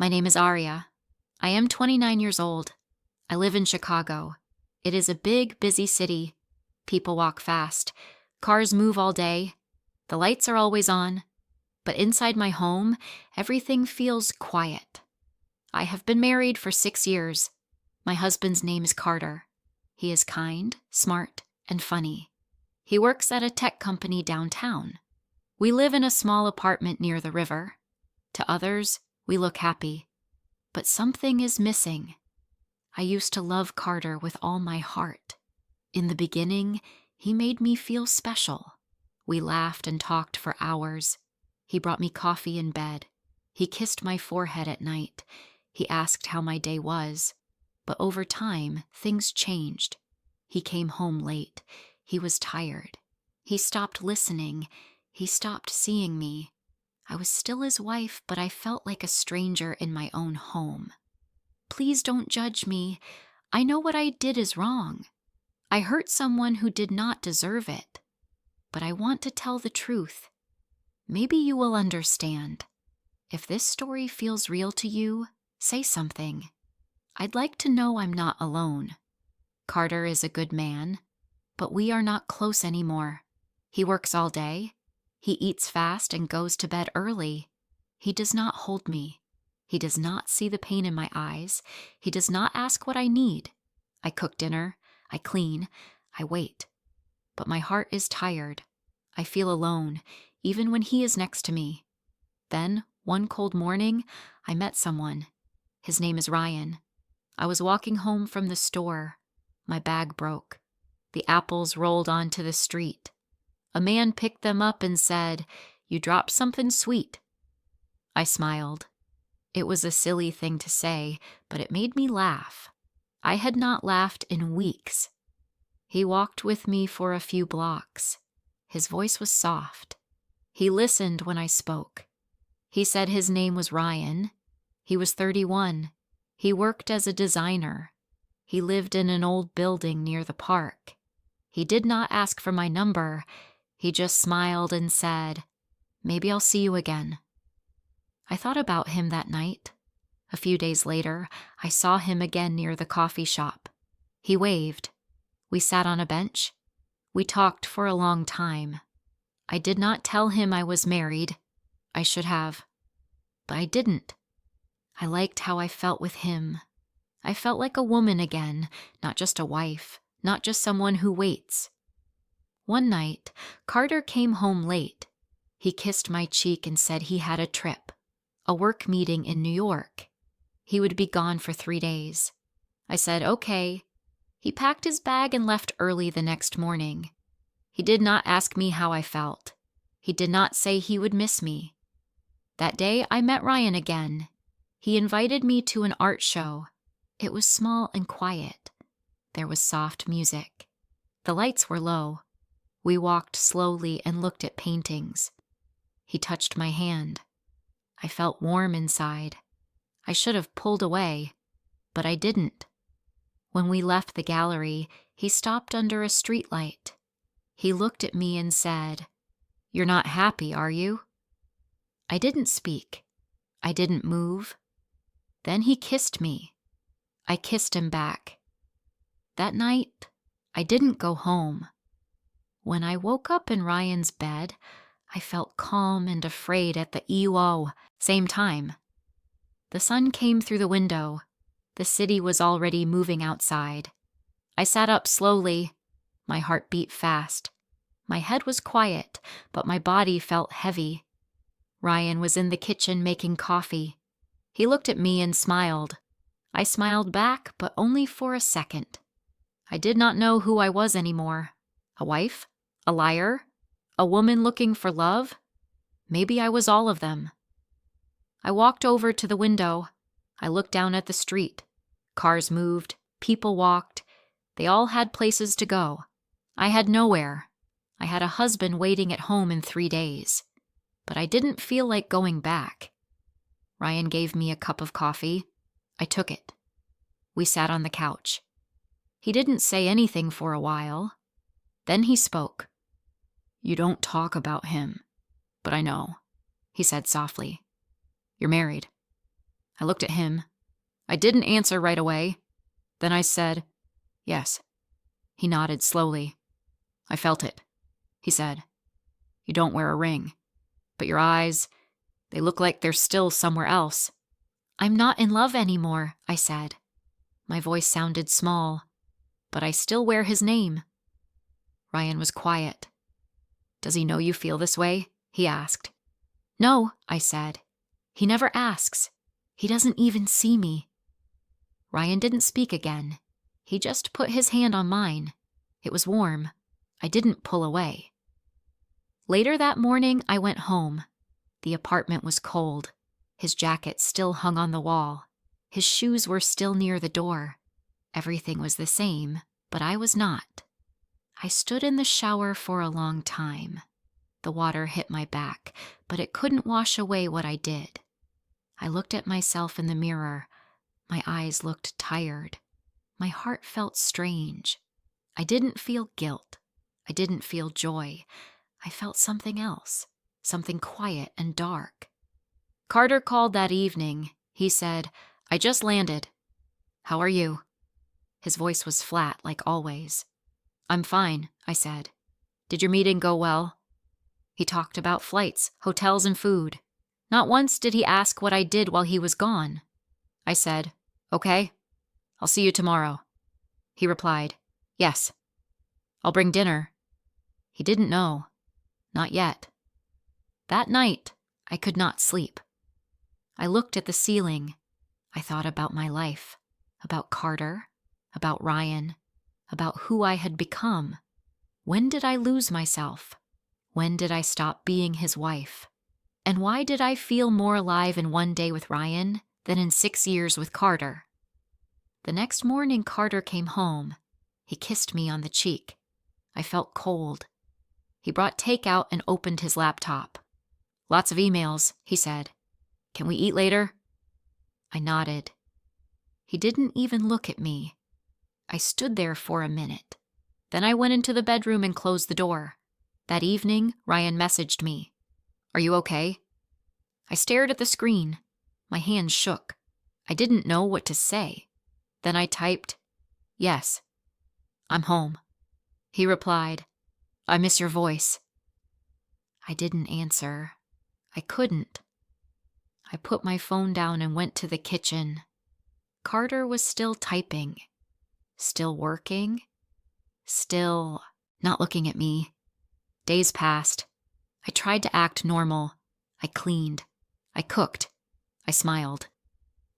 My name is Aria. I am 29 years old. I live in Chicago. It is a big, busy city. People walk fast. Cars move all day. The lights are always on. But inside my home, everything feels quiet. I have been married for 6 years. My husband's name is Carter. He is kind, smart, and funny. He works at a tech company downtown. We live in a small apartment near the river. To others, we look happy. But something is missing. I used to love Carter with all my heart. In the beginning, he made me feel special. We laughed and talked for hours. He brought me coffee in bed. He kissed my forehead at night. He asked how my day was. But over time, things changed. He came home late. He was tired. He stopped listening. He stopped seeing me. I was still his wife, but I felt like a stranger in my own home. Please don't judge me. I know what I did is wrong. I hurt someone who did not deserve it. But I want to tell the truth. Maybe you will understand. If this story feels real to you, say something. I'd like to know I'm not alone. Carter is a good man, but we are not close anymore. He works all day. He eats fast and goes to bed early. He does not hold me. He does not see the pain in my eyes. He does not ask what I need. I cook dinner. I clean. I wait. But my heart is tired. I feel alone, even when he is next to me. Then, one cold morning, I met someone. His name is Ryan. I was walking home from the store. My bag broke. The apples rolled onto the street. A man picked them up and said, "You dropped something sweet." I smiled. It was a silly thing to say, but it made me laugh. I had not laughed in weeks. He walked with me for a few blocks. His voice was soft. He listened when I spoke. He said his name was Ryan. He was 31. He worked as a designer. He lived in an old building near the park. He did not ask for my number. He just smiled and said, "Maybe I'll see you again." I thought about him that night. A few days later, I saw him again near the coffee shop. He waved. We sat on a bench. We talked for a long time. I did not tell him I was married. I should have. But I didn't. I liked how I felt with him. I felt like a woman again, not just a wife, not just someone who waits. One night, Carter came home late. He kissed my cheek and said he had a trip, a work meeting in New York. He would be gone for 3 days. I said, okay. He packed his bag and left early the next morning. He did not ask me how I felt. He did not say he would miss me. That day, I met Ryan again. He invited me to an art show. It was small and quiet. There was soft music. The lights were low. We walked slowly and looked at paintings. He touched my hand. I felt warm inside. I should have pulled away, but I didn't. When we left the gallery, he stopped under a streetlight. He looked at me and said, "You're not happy, are you?" I didn't speak. I didn't move. Then he kissed me. I kissed him back. That night, I didn't go home. When I woke up in Ryan's bed, I felt calm and afraid at the same time. The sun came through the window. The city was already moving outside. I sat up slowly. My heart beat fast. My head was quiet, but my body felt heavy. Ryan was in the kitchen making coffee. He looked at me and smiled. I smiled back, but only for a second. I did not know who I was anymore. A wife? A liar? A woman looking for love? Maybe I was all of them. I walked over to the window. I looked down at the street. Cars moved. People walked. They all had places to go. I had nowhere. I had a husband waiting at home in 3 days. But I didn't feel like going back. Ryan gave me a cup of coffee. I took it. We sat on the couch. He didn't say anything for a while. Then he spoke. "You don't talk about him, but I know," he said softly. "You're married." I looked at him. I didn't answer right away. Then I said, "Yes." He nodded slowly. "I felt it," he said. "You don't wear a ring, but your eyes, they look like they're still somewhere else." "I'm not in love anymore," I said. My voice sounded small, but I still wear his name. Ryan was quiet. "Does he know you feel this way?" he asked. "No," I said. "He never asks. He doesn't even see me." Ryan didn't speak again. He just put his hand on mine. It was warm. I didn't pull away. Later that morning, I went home. The apartment was cold. His jacket still hung on the wall. His shoes were still near the door. Everything was the same, but I was not. I stood in the shower for a long time. The water hit my back, but it couldn't wash away what I did. I looked at myself in the mirror. My eyes looked tired. My heart felt strange. I didn't feel guilt. I didn't feel joy. I felt something else, something quiet and dark. Carter called that evening. He said, "I just landed. How are you?" His voice was flat, like always. "I'm fine," I said. "Did your meeting go well?" He talked about flights, hotels, and food. Not once did he ask what I did while he was gone. I said, "Okay, I'll see you tomorrow." He replied, "Yes. I'll bring dinner." He didn't know. Not yet. That night, I could not sleep. I looked at the ceiling. I thought about my life, about Carter, about Ryan, about who I had become. When did I lose myself? When did I stop being his wife? And why did I feel more alive in one day with Ryan than in 6 years with Carter? The next morning, Carter came home. He kissed me on the cheek. I felt cold. He brought takeout and opened his laptop. "Lots of emails," he said. "Can we eat later?" I nodded. He didn't even look at me. I stood there for a minute. Then I went into the bedroom and closed the door. That evening, Ryan messaged me. "Are you okay?" I stared at the screen. My hands shook. I didn't know what to say. Then I typed, "Yes, I'm home." He replied, "I miss your voice." I didn't answer. I couldn't. I put my phone down and went to the kitchen. Carter was still typing, still working, still not looking at me. Days passed. I tried to act normal. I cleaned. I cooked. I smiled.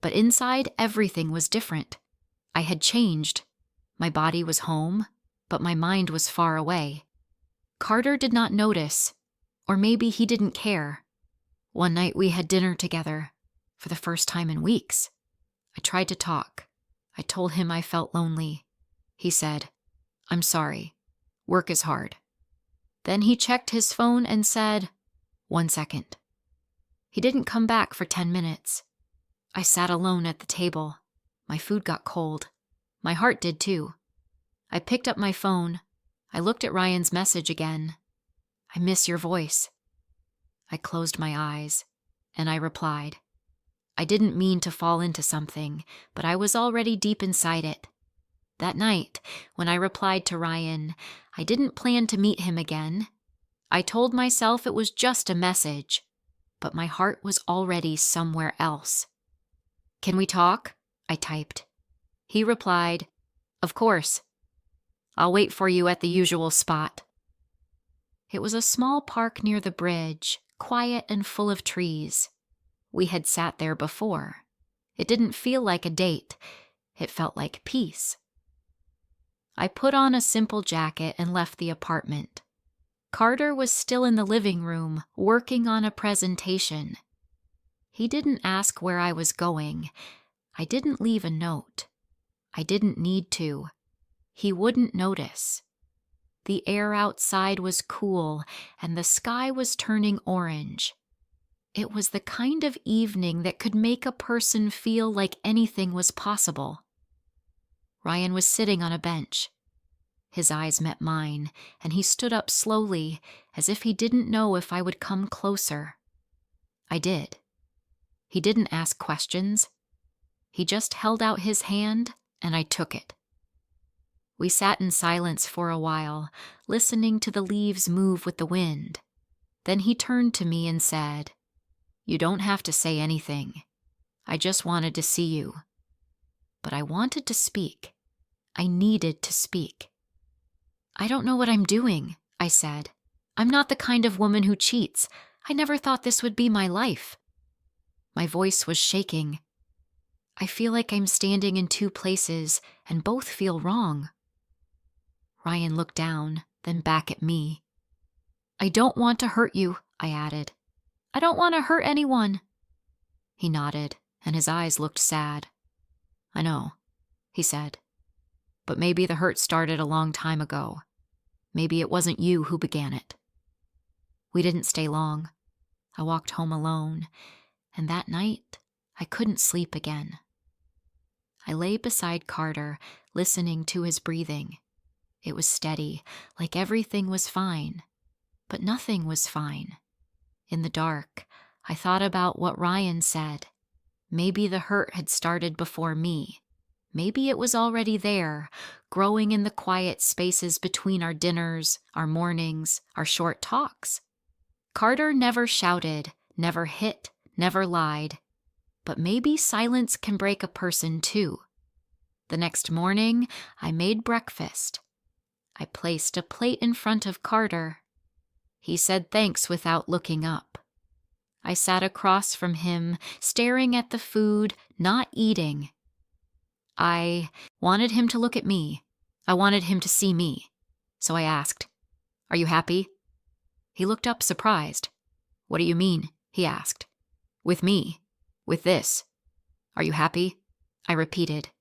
But inside, everything was different. I had changed. My body was home, but my mind was far away. Carter did not notice, or maybe he didn't care. One night we had dinner together, for the first time in weeks. I tried to talk. I told him I felt lonely. He said, "I'm sorry. Work is hard." Then he checked his phone and said, "1 second." He didn't come back for 10 minutes. I sat alone at the table. My food got cold. My heart did too. I picked up my phone. I looked at Ryan's message again. "I miss your voice." I closed my eyes, and I replied. I didn't mean to fall into something, but I was already deep inside it. That night, when I replied to Ryan, I didn't plan to meet him again. I told myself it was just a message, but my heart was already somewhere else. "Can we talk?" I typed. He replied, "Of course. I'll wait for you at the usual spot." It was a small park near the bridge, quiet and full of trees. We had sat there before. It didn't feel like a date. It felt like peace. I put on a simple jacket and left the apartment. Carter was still in the living room, working on a presentation. He didn't ask where I was going. I didn't leave a note. I didn't need to. He wouldn't notice. The air outside was cool, and the sky was turning orange. It was the kind of evening that could make a person feel like anything was possible. Ryan was sitting on a bench. His eyes met mine, and he stood up slowly, as if he didn't know if I would come closer. I did. He didn't ask questions. He just held out his hand, and I took it. We sat in silence for a while, listening to the leaves move with the wind. Then he turned to me and said, "You don't have to say anything. I just wanted to see you." But I wanted to speak. I needed to speak. "I don't know what I'm doing," I said. "I'm not the kind of woman who cheats. I never thought this would be my life." My voice was shaking. "I feel like I'm standing in two places, and both feel wrong." Ryan looked down, then back at me. "I don't want to hurt you," I added. "I don't want to hurt anyone." He nodded, and his eyes looked sad. "I know," he said. "But maybe the hurt started a long time ago. Maybe it wasn't you who began it." We didn't stay long. I walked home alone, and that night I couldn't sleep again. I lay beside Carter, listening to his breathing. It was steady, like everything was fine. But nothing was fine. In the dark, I thought about what Ryan said. Maybe the hurt had started before me. Maybe it was already there, growing in the quiet spaces between our dinners, our mornings, our short talks. Carter never shouted, never hit, never lied. But maybe silence can break a person too. The next morning, I made breakfast. I placed a plate in front of Carter. He said thanks without looking up. I sat across from him, staring at the food, not eating. I wanted him to look at me. I wanted him to see me. So I asked, "Are you happy?" He looked up surprised. "What do you mean?" he asked. "With me. With this. Are you happy?" I repeated.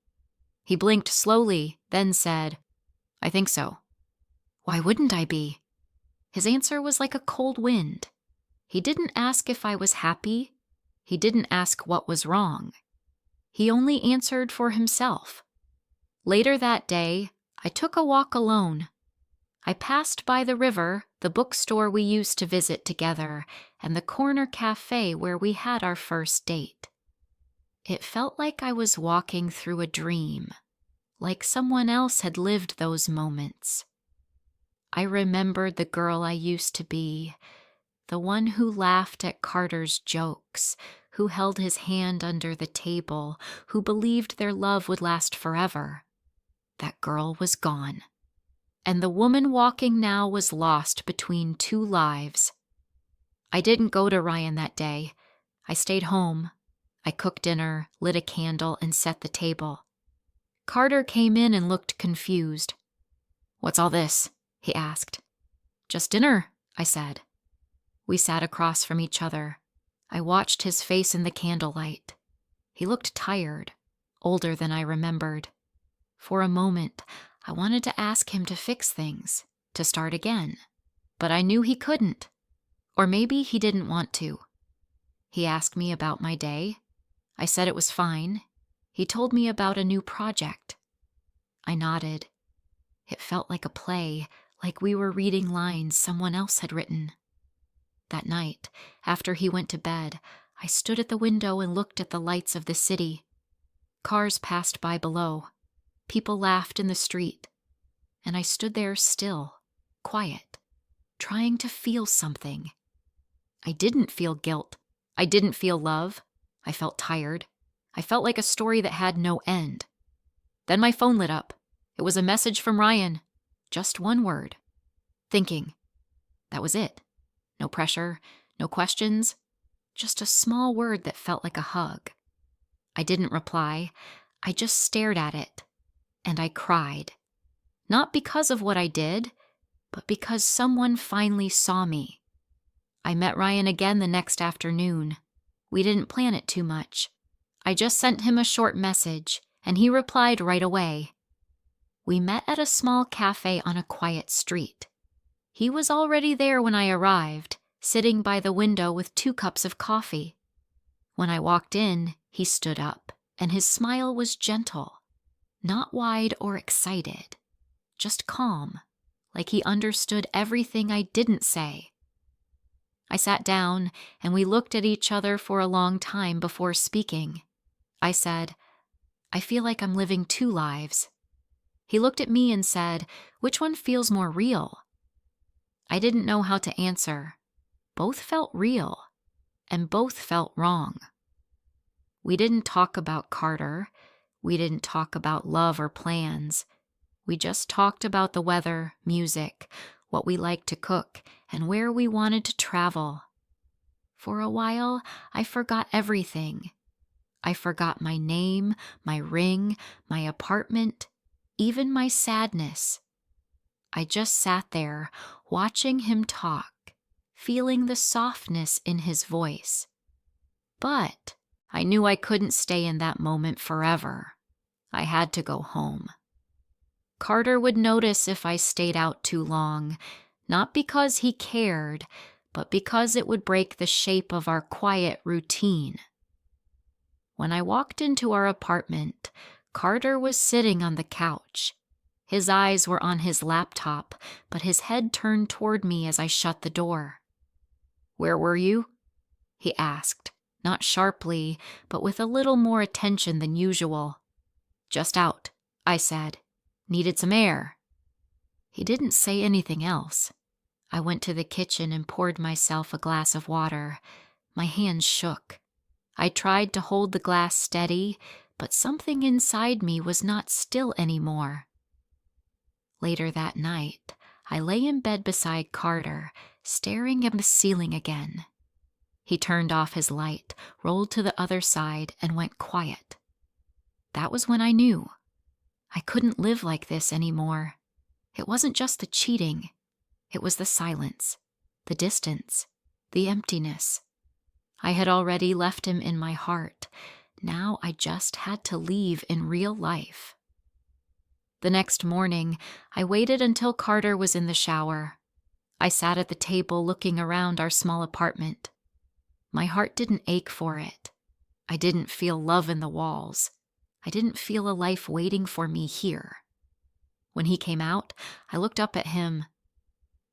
He blinked slowly, then said, "I think so." Why wouldn't I be? His answer was like a cold wind. He didn't ask if I was happy. He didn't ask what was wrong. He only answered for himself. Later that day, I took a walk alone. I passed by the river, the bookstore we used to visit together, and the corner cafe where we had our first date. It felt like I was walking through a dream, like someone else had lived those moments. I remembered the girl I used to be, the one who laughed at Carter's jokes, who held his hand under the table, who believed their love would last forever. That girl was gone. And the woman walking now was lost between two lives. I didn't go to Ryan that day. I stayed home. I cooked dinner, lit a candle, and set the table. Carter came in and looked confused. "What's all this?" he asked. "Just dinner," I said. We sat across from each other. I watched his face in the candlelight. He looked tired, older than I remembered. For a moment, I wanted to ask him to fix things, to start again. But I knew he couldn't. Or maybe he didn't want to. He asked me about my day. I said it was fine. He told me about a new project. I nodded. It felt like a play, like we were reading lines someone else had written. That night, after he went to bed, I stood at the window and looked at the lights of the city. Cars passed by below. People laughed in the street. And I stood there still, quiet, trying to feel something. I didn't feel guilt. I didn't feel love. I felt tired. I felt like a story that had no end. Then my phone lit up. It was a message from Ryan. Just one word. Thinking. That was it. No pressure, no questions. Just a small word that felt like a hug. I didn't reply. I just stared at it. And I cried. Not because of what I did, but because someone finally saw me. I met Ryan again the next afternoon. We didn't plan it too much. I just sent him a short message, and he replied right away. We met at a small cafe on a quiet street. He was already there when I arrived, sitting by the window with 2 cups of coffee. When I walked in, he stood up, and his smile was gentle, not wide or excited, just calm, like he understood everything I didn't say. I sat down, and we looked at each other for a long time before speaking. I said, I feel like I'm living two lives. He looked at me and said, "Which one feels more real?" I didn't know how to answer. Both felt real, and both felt wrong. We didn't talk about Carter. We didn't talk about love or plans. We just talked about the weather, music, what we liked to cook, and where we wanted to travel. For a while, I forgot everything. I forgot my name, my ring, my apartment, even my sadness. I just sat there, watching him talk, feeling the softness in his voice. But I knew I couldn't stay in that moment forever. I had to go home. Carter would notice if I stayed out too long, not because he cared, but because it would break the shape of our quiet routine. When I walked into our apartment, Carter was sitting on the couch. His eyes were on his laptop, but his head turned toward me as I shut the door. "Where were you?" he asked, not sharply, but with a little more attention than usual. "Just out," I said. "Needed some air." He didn't say anything else. I went to the kitchen and poured myself a glass of water. My hands shook. I tried to hold the glass steady, but something inside me was not still anymore. Later that night, I lay in bed beside Carter, staring at the ceiling again. He turned off his light, rolled to the other side, and went quiet. That was when I knew. I couldn't live like this anymore. It wasn't just the cheating. It was the silence, the distance, the emptiness. I had already left him in my heart. Now I just had to leave in real life. The next morning, I waited until Carter was in the shower. I sat at the table looking around our small apartment. My heart didn't ache for it. I didn't feel love in the walls. I didn't feel a life waiting for me here. When he came out, I looked up at him.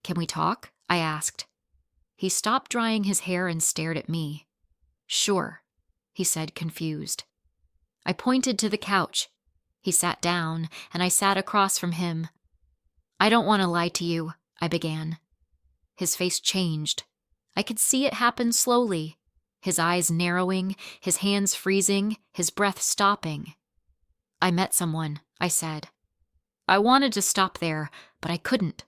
"Can we talk?" I asked. He stopped drying his hair and stared at me. "Sure," he said, confused. I pointed to the couch. He sat down, and I sat across from him. "I don't want to lie to you," I began. His face changed. I could see it happen slowly, his eyes narrowing, his hands freezing, his breath stopping. "I met someone," I said. I wanted to stop there, but I couldn't.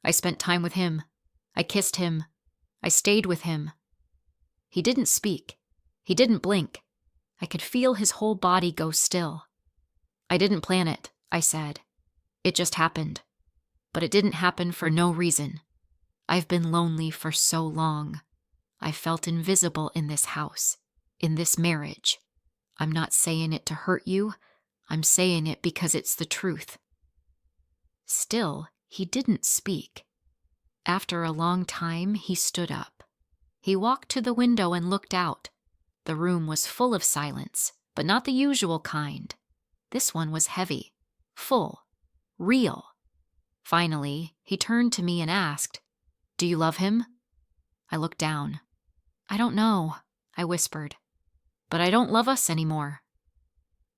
I spent time with him. I kissed him. I stayed with him. He didn't speak. He didn't blink. I could feel his whole body go still. "I didn't plan it," I said. "It just happened. But it didn't happen for no reason. I've been lonely for so long. I felt invisible in this house, in this marriage. I'm not saying it to hurt you. I'm saying it because it's the truth." Still, he didn't speak. After a long time, he stood up. He walked to the window and looked out. The room was full of silence, but not the usual kind. This one was heavy, full, real. Finally, he turned to me and asked, "Do you love him?" I looked down. "I don't know," I whispered. "But I don't love us anymore."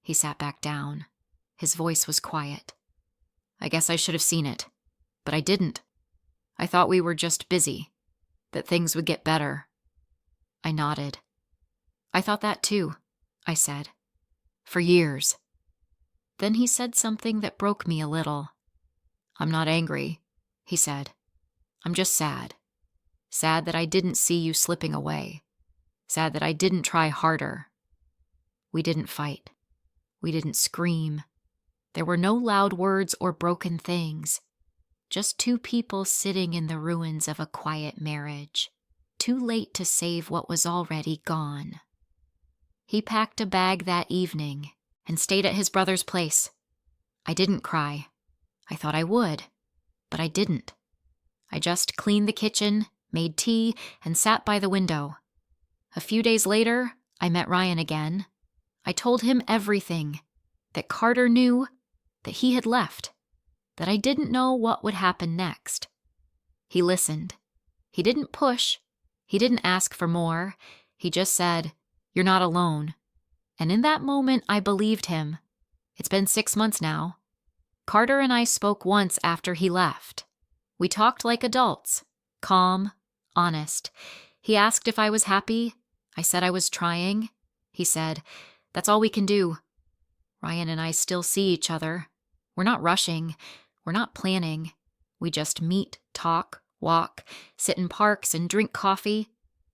He sat back down. His voice was quiet. "I guess I should have seen it, but I didn't. I thought we were just busy, that things would get better." I nodded. "I thought that too," I said. "For years." Then he said something that broke me a little. "I'm not angry," he said. "I'm just sad. Sad that I didn't see you slipping away. Sad that I didn't try harder." We didn't fight. We didn't scream. There were no loud words or broken things. Just two people sitting in the ruins of a quiet marriage, too late to save what was already gone. He packed a bag that evening and stayed at his brother's place. I didn't cry. I thought I would, but I didn't. I just cleaned the kitchen, made tea, and sat by the window. A few days later, I met Ryan again. I told him everything, that Carter knew, that he had left, that I didn't know what would happen next. He listened. He didn't push. He didn't ask for more. He just said, "You're not alone." And in that moment, I believed him. It's been 6 months now. Carter and I spoke once after he left. We talked like adults, calm, honest. He asked if I was happy. I said I was trying. He said, "That's all we can do." Ryan and I still see each other. We're not rushing. We're not planning. We just meet, talk, walk, sit in parks and drink coffee.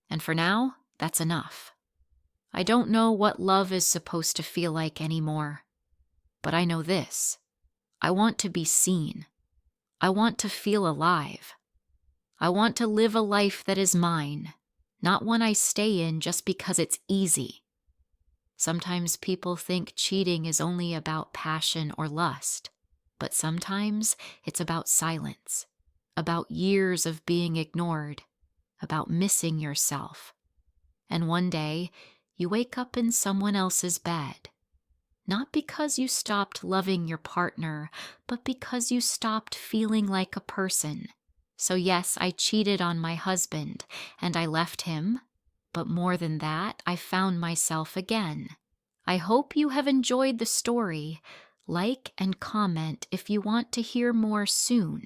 And for now, that's enough. I don't know what love is supposed to feel like anymore. But I know this. I want to be seen. I want to feel alive. I want to live a life that is mine, not one I stay in just because it's easy. Sometimes people think cheating is only about passion or lust, but sometimes it's about silence, about years of being ignored, about missing yourself. And one day, you wake up in someone else's bed. Not because you stopped loving your partner, but because you stopped feeling like a person. So yes, I cheated on my husband, and I left him. But more than that, I found myself again. I hope you have enjoyed the story. Like and comment if you want to hear more soon.